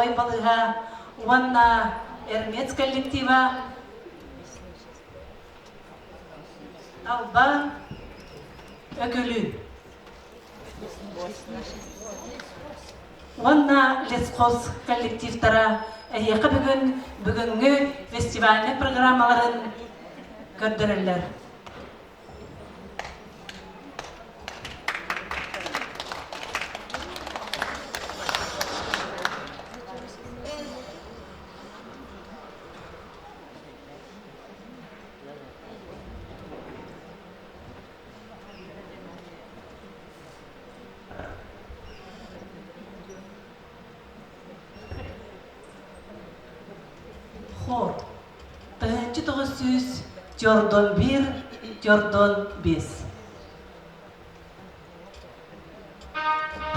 Николай Балыга, Уанна Эрмец коллектива, Алба Ögülü. Уанна лесхоз коллективтара әйеқі бүгінгі фестивальный программаларын көрдірілер. Хор. Тыгынчы тоғыз сүз, Тёрдон 1, Тёрдон 5. Thank you.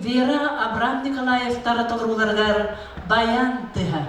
Вера Абрам Николаев таратылыруларгар баян тыха.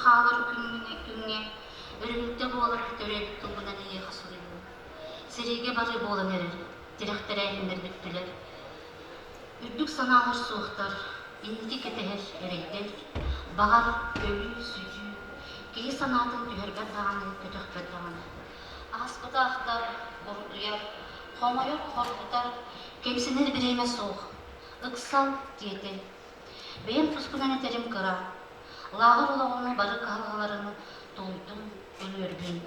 Xalır gününe örümükte boğulur dörek tulgunan iyi hasılıyor. Serige barı boğulan erir, direktere elinler büttüler. Ürdük sana ağır soğuktar, indiki keteher ereyder. Bağar, ölü, sücü, keyi sanatın tüherber dağını, kötökber dağını. Ağızkıda ahtar, boruduyar, homayor, korkutar, kemsinir bireyme soğuk. Iksal diyete, beyin puskunan eterim kıra. Lağır olağını barı kahvalarını doydum, ölürbün.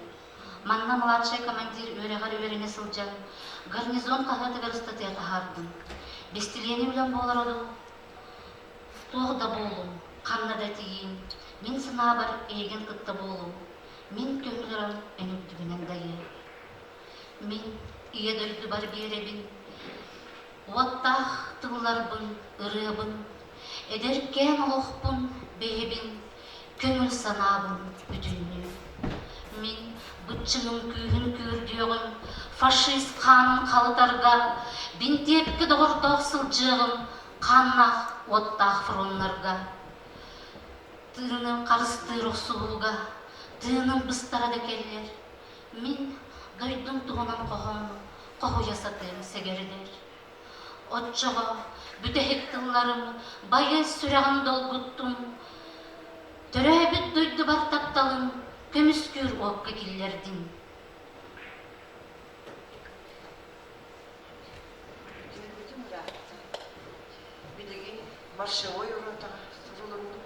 Manna mладший командир öğreğar öğrene sılcan, garnizon kahvada veristatiya tahardım. Bestileni bilen boğlar olu, toğda boğulum, kanna da tiyim, min sına bar egen kıtta boğulum, min kömülürüm enip dübünen dayı. Min iya döydü bar bir erebin, Оттах тылларбын, ырыбын, эдеркен олохпун, бейбин, көңіл санабын бүтіннің. Мен бұтчының күйін көрдіғын, фашист қанын қалытарға, бинтепкі доғырдоқ сылжығын, қаннақ оттақ фронларға. Тыының қарыстыр оқсуылға, тыының бұстара декелер. Мен дойдың туғынан қоғу жасатын сегердер. Отчоға бүтәхек тылларым, байын сүрәғын долгуттым. Төрәбіт дойды бар тапталын, көміскүр оққа келлердін. Білеген маршевой ұротаға сұрылымның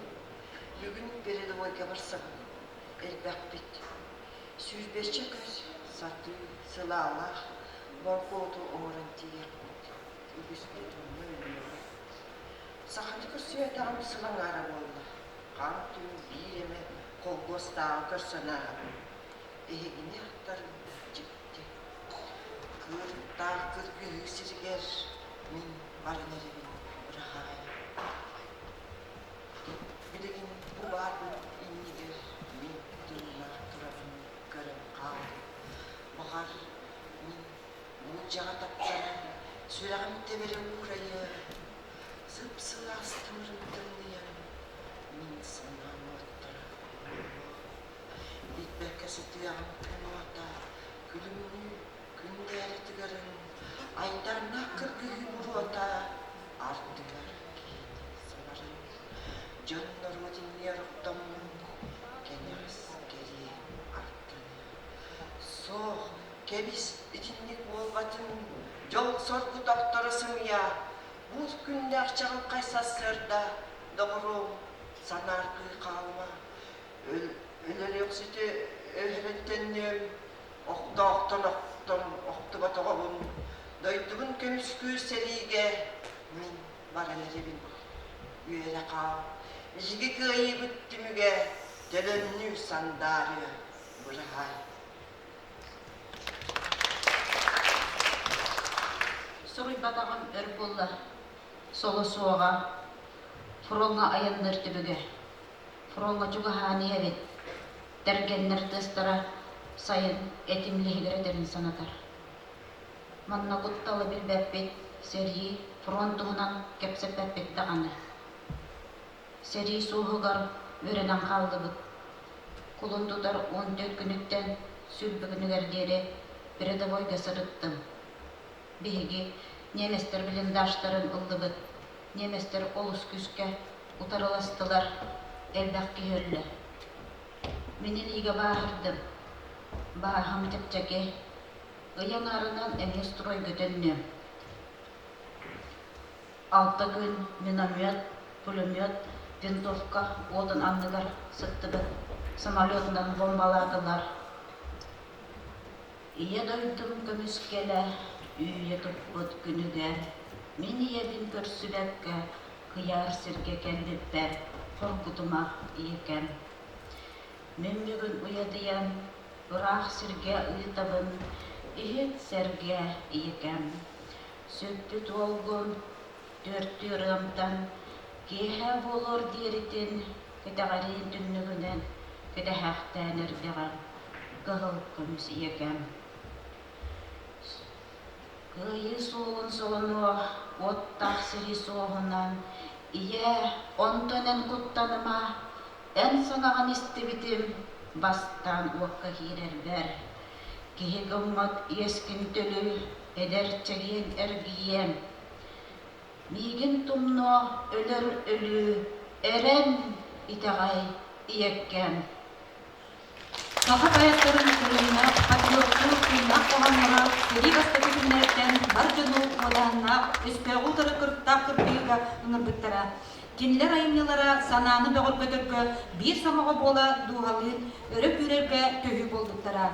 бүгін береді ойға барсам, әлбәқ бет. Сүйізберші көз, саты, сыла алақ, барқоты оңырын тиер бұд. Үгіспет ұмы өлмеуі. Сақаты көрсі әтағым сылың ара болды. Қан түн бейреме қолғостағы көрсінаға. Егіне ақтарым жіпті. Кырықтағы күргі үсіргер мен барын әребін ұрағай. Білеген бұл бардың иннегер мен тұрынақ тұрабын көрім қалды. Бұғар мен бұл жаға таптарым сүрағым тебері ұқырайы. Сып-сыл астымырым тыңдыям мен сынам оттыра. Бетбәккәсі тұяғым күн ота, күлімні күнді әрі тігірін, айдарына кіргігі бұр ота, артығар кейді сыларым. Жоннор өтінер ұқтамын, кәнес кәрі арттыны. Соқ, кәбіс үтіннік болғатын, жол сорғы доқтырысың я. Бұл күнде ақчағын қайсасырда, доғырым, санар күй қалма. Өлер өксеті өліреттеннем, оқты батыға бұн. Дойдығын көміскүр селиге, мен баран әребін. Үйері қал, жиге күйі бүттіміге, төлөнні сандары бұрағай. Сұрый батағым өр болла, солы соға, фронға аянныр түбіге. Фронға жүгі ханы әбет, дәргеннер тыстара сайын әтімлігірі санатар. Манна құтталы біл бәппет, сәрі фронтығынан кәпсіп бәппет тағаны. Сәрі суғығар өренен қалды бұд. Құлын тұтар 14 күніттен сүлбігінігердері передовойға сырыттым. Беге неместер блиндаштарын ылды бұд. Неместер олыс күске ұтарыластылар әлбәқ кейөлі. Менен иге бағырдым. Бағым тепчеке. Ыян арынан әмне строй көтөннем. 6 күн миномет, пулемет, винтовка, отын анныгар сытты бұд. Самолетынан бомбаладылар. Ие дойдым көміскелі. Үйе тұппыт күнігер, мен ебін көрсібәкке, қияр сірге кәндіппәр, қорқытыма иекем. Мен бүгін ұядыям, ұрақ сірге ұйтабын, үйет сәрге иекем. Сөппіт олғын, төрттер ымтан, кейхә болыр дерітін, кәтәғарин түннігінен, кәтәхәқтән әрбеған, қығыл көміс иекем. Күйі соғын соғыны, оттақ сірі соғынан, ие, онтонен құттаныма, ән санаған істебітім, бастан оққа кейрер бәр. Кейі ғыммат ескін төлі, әдәрчеген әргием. Мейгін тұмны өлір өлі, әрен итағай иеккен. Сахат аяттарын күліне, патриоттың күлінақ қоғанлыға, сері бастығы күнлерден бар жыну оданына үспе ұлтыры күрттақ күрттейгі ұныр бүттіра. Кенілер айымнелара сананы бәғыр көтіргі бір самаға бола дуғалын өріп үрерге төхі болдықтыра.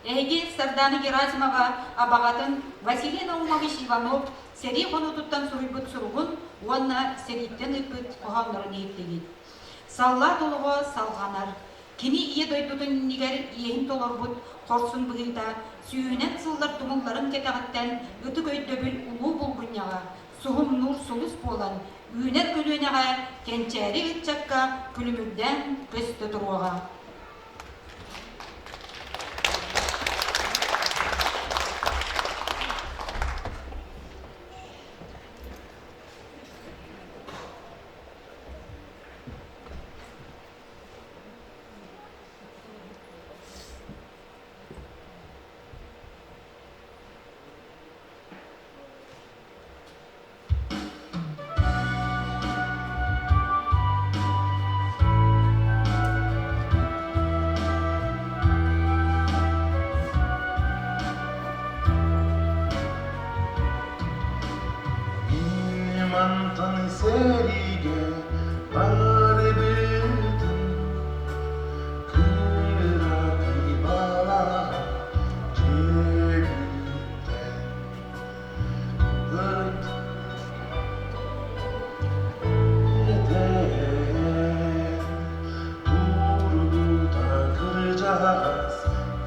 Әйге Сарданы Герасимова абағатын Василий Наумович Иванов сері қону тұттан сұрыбыт сұрғын, онна сериттен үпіт қоғанларын еттеген. Салла толығы салғанар. Кені ие дойдудың негер иең толар бұд, қорсын бұғыда, сүйінен сылдар тұмылларын кетағыттен өті көйді біл ұлу бұл бұнyaға. суһум нур солус болан, үйнер көлөнеға кенчәри үтчакка күлімүрден көсті тұруға. Mantan serige bare bildim kıra kıybala cebimde Gırt eder durdu da kıracağız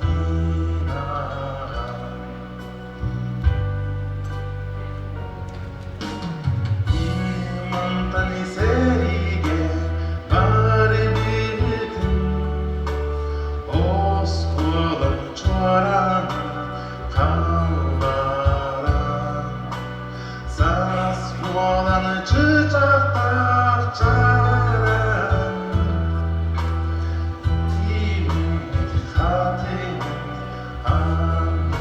inan Mantan serige bare bildim Oskolar çoran kalbaran Sas olanı çiçekler çaren Kimit hatim anlıkar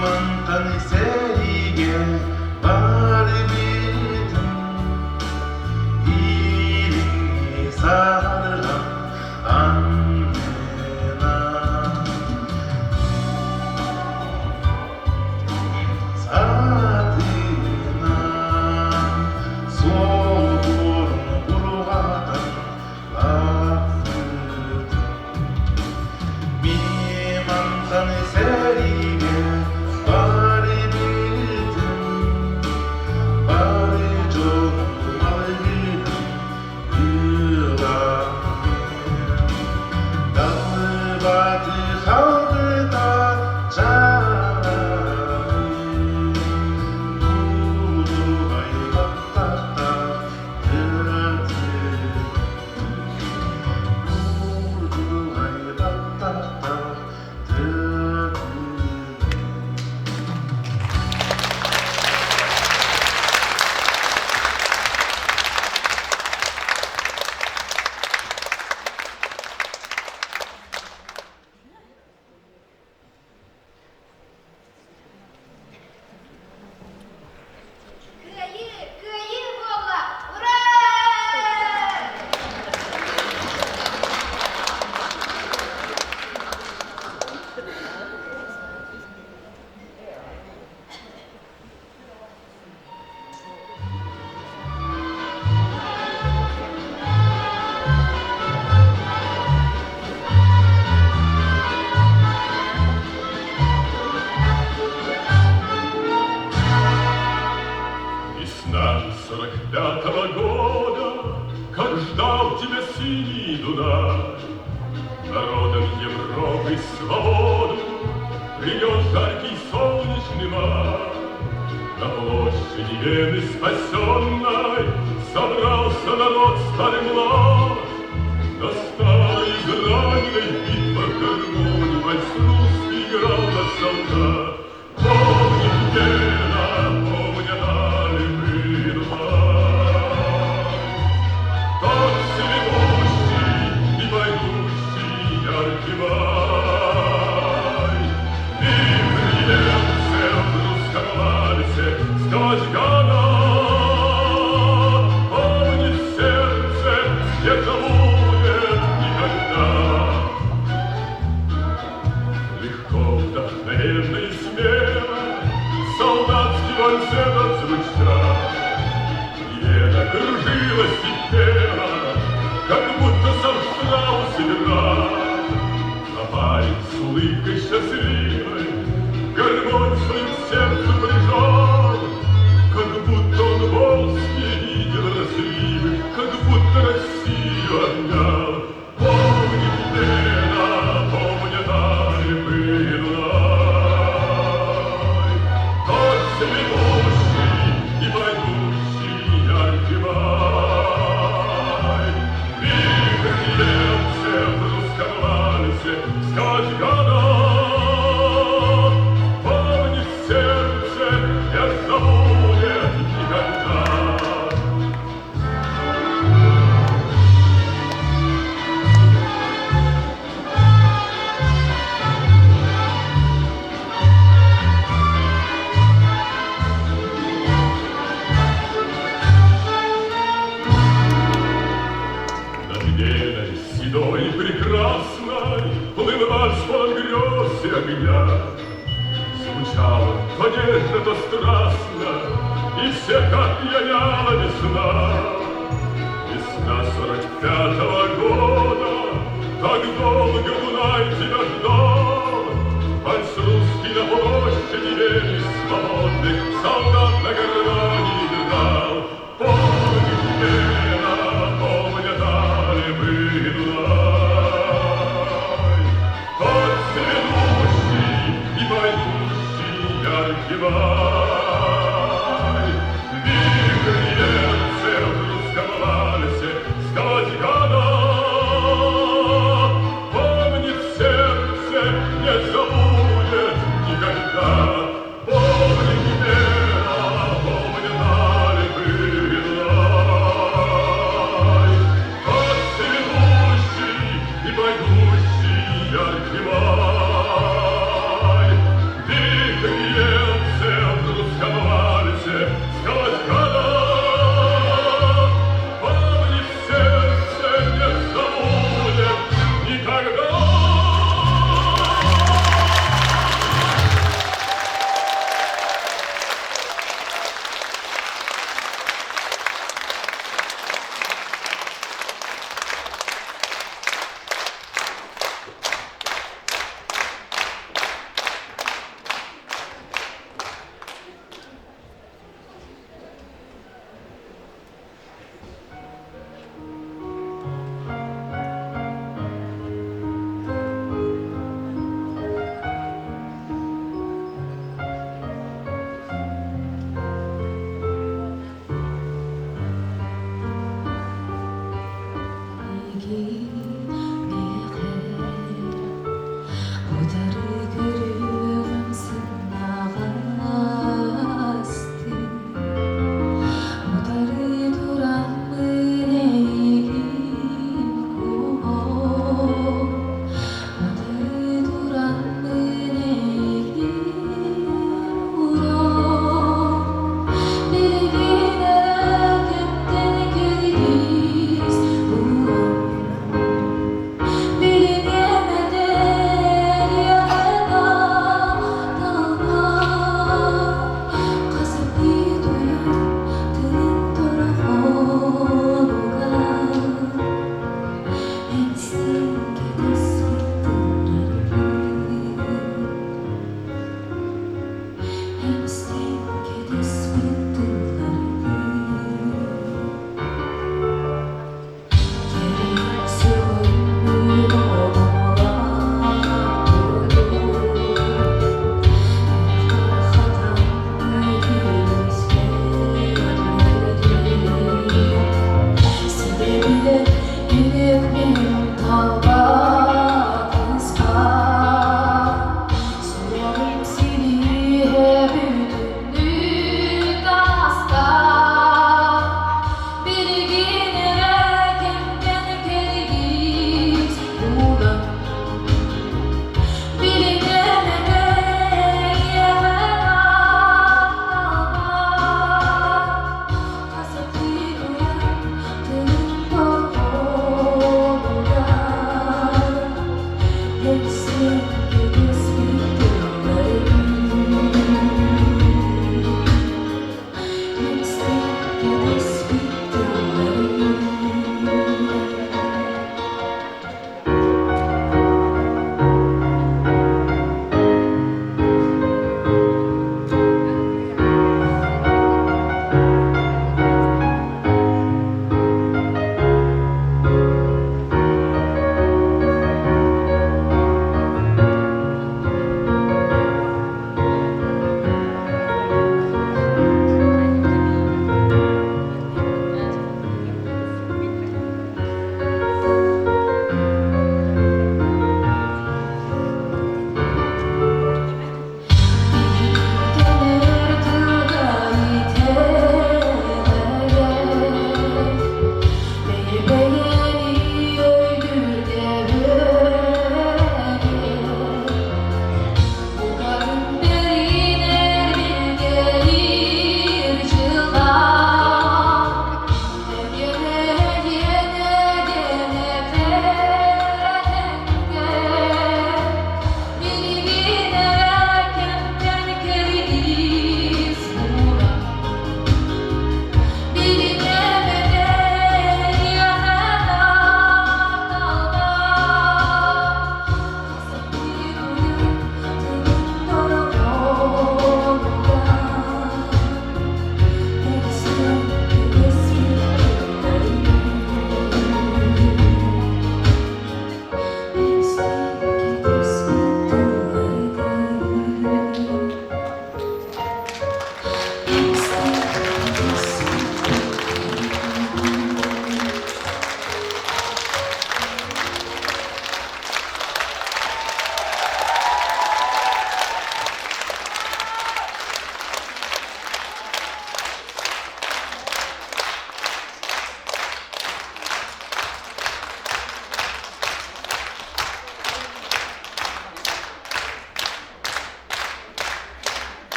Mantan serige bare bildim İlini sarılan annena Saatına solgun burgadan baktırdım Bir mantan serige bare bildim Bare canım ayrıldım yılanım Dalı batı kaldı da canım Durdu hayvanlarda tırtıl Durdu hayvanlarda tırtıl Кыйы болла! Ура! Весна 45-го года, как ждал тебя синий Дунай, народом Европы свободу принес жаркий солнечный май. На площади Вены спасенной собрался народ старый млад, настала израненной битва гармонию вальс-русский играл на солдат. Помнит Вена, помнят Алибин май, тот цветущий и пойдущий яркий май. И придется в русском вальсе сквозь года помнит сердце, не забудет никогда. Легко, вдохновенно и смело солдатский вальсет отзвучал. Вена кружилась и пела, как будто сам Штраус играл. А парень с улыбкой счастливой гармонь своим сердцем прижал. и всех опьяняла весна. Весна 45-го года, так долго Дунай тебя ждал. Пальц русский на площади весь свободных солдат на гармонии играл. Помнит Лена, помнят Альбы Дунай. Тот цветущий и поющий яркий май. Вихрь льется в русском вальсе сквозь года. Помнит сердце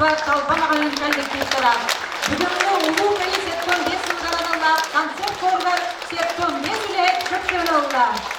Устюгова Талбан ағайын коллективтара. Бүгінгі ұлу кәлі сеткен бес сылғаранылла концерт қорғар сеткен бес үлет көптен алла.